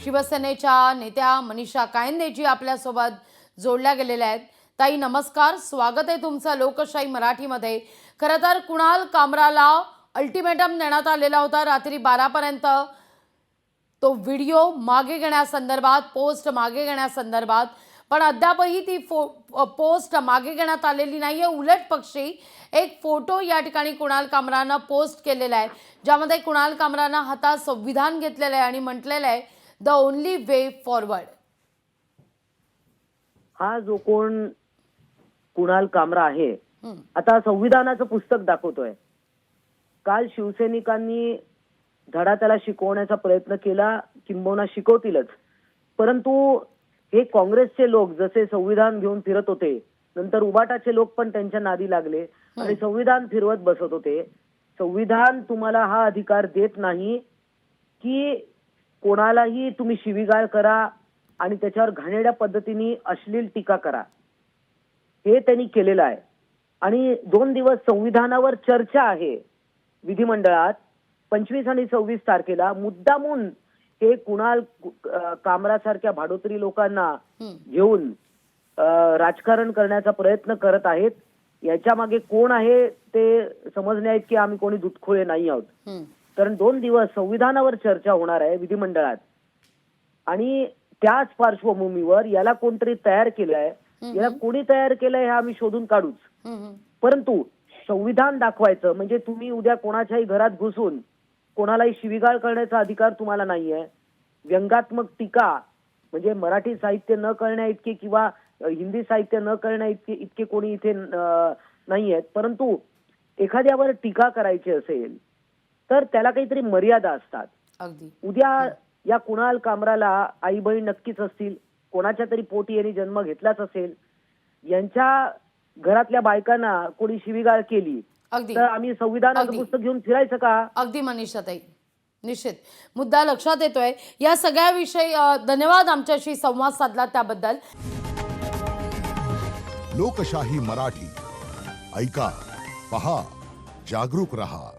शिवसेनेच्या नेत्या मनीषा कायंदेजी आपल्यासोबत जोडल्या गेलेल्या आहेत। ताई नमस्कार, स्वागत आहे तुमचं लोकशाही मराठीमध्ये। खरं तर कुणाल कामराला अल्टिमेटम देण्यात आलेला होता रात्री 12 पर्यंत तो व्हिडिओ मागे घेण्यासंदर्भात, पोस्ट मागे घेण्यासंदर्भात, पण अद्यापही ती पोस्ट मागे घेण्यात आलेली नाहीये। उलट पक्षी एक फोटो या ठिकाणी कुणाल कामरानं पोस्ट केलेला आहे, ज्यामध्ये कुणाल कामरानं हातात संविधान घेतलेलं आहे आणि म्हटलेलं आहे द ओनली वे फॉरवर्ड। हा जो कोण कुणाल कामरा आहे, आता संविधानाचं पुस्तक दाखवतोय। काल शिवसैनिकांनी धडा त्याला शिकवण्याचा प्रयत्न केला, किंबहुना शिकवतीलच, परंतु हे काँग्रेसचे लोक जसे संविधान घेऊन फिरत होते, नंतर उबाटाचे लोक पण त्यांच्या नादी लागले आणि संविधान फिरवत बसत होते। संविधान तुम्हाला हा अधिकार देत नाही की कोणालाही तुम्ही शिवीगाळ करा आणि त्याच्यावर घाणेरड्या पद्धतीने अश्लील टीका करा, हे त्यांनी केलेलं आहे। आणि 2 दिवस संविधानावर चर्चा आहे विधिमंडळात। 25 आणि 26 तारखेला मुद्दामून हे कुणाल कामरासारख्या भाडोत्री लोकांना घेऊन राजकारण करण्याचा प्रयत्न करत आहेत। याच्या मागे कोण आहे ते समजण्यात की आम्ही कोणी दुधखोळे नाही आहोत, कारण 2 दिवस संविधानावर चर्चा होणार आहे विधिमंडळात आणि त्याच पार्श्वभूमीवर याला कोणतरी तयार केलंय, याला कोणी तयार केलंय हे आम्ही शोधून काढूच। परंतु संविधान दाखवायचं म्हणजे तुम्ही उद्या कोणाच्याही घरात घुसून कोणालाही शिवीगाळ करण्याचा अधिकार तुम्हाला नाहीये। व्यंगात्मक टीका म्हणजे मराठी साहित्य न कळण्या इतके किंवा हिंदी साहित्य न कळण्या इतके कोणी इथे नाहीयेत, परंतु एखाद्यावर टीका करायची असेल तर त्याला काहीतरी मर्यादा असतात। अगदी उद्या या कुणाल कामराला आई बहीण नक्कीच असतील, कोणाच्या तरी पोटी यांनी जन्म घेतलाच असेल, यांच्या घरातल्या बायकांना कोणी शिवीगाळ केली तर आम्ही संविधानाचं पुस्तक घेऊन फिरायचं का? अगदी मनीषाताई, निश्चित मुद्दा लक्षात येतोय। या सगळ्याविषयी धन्यवाद आमच्याशी संवाद साधला त्याबद्दल। लोकशाही मराठी ऐका, पहा, जागरूक रहा।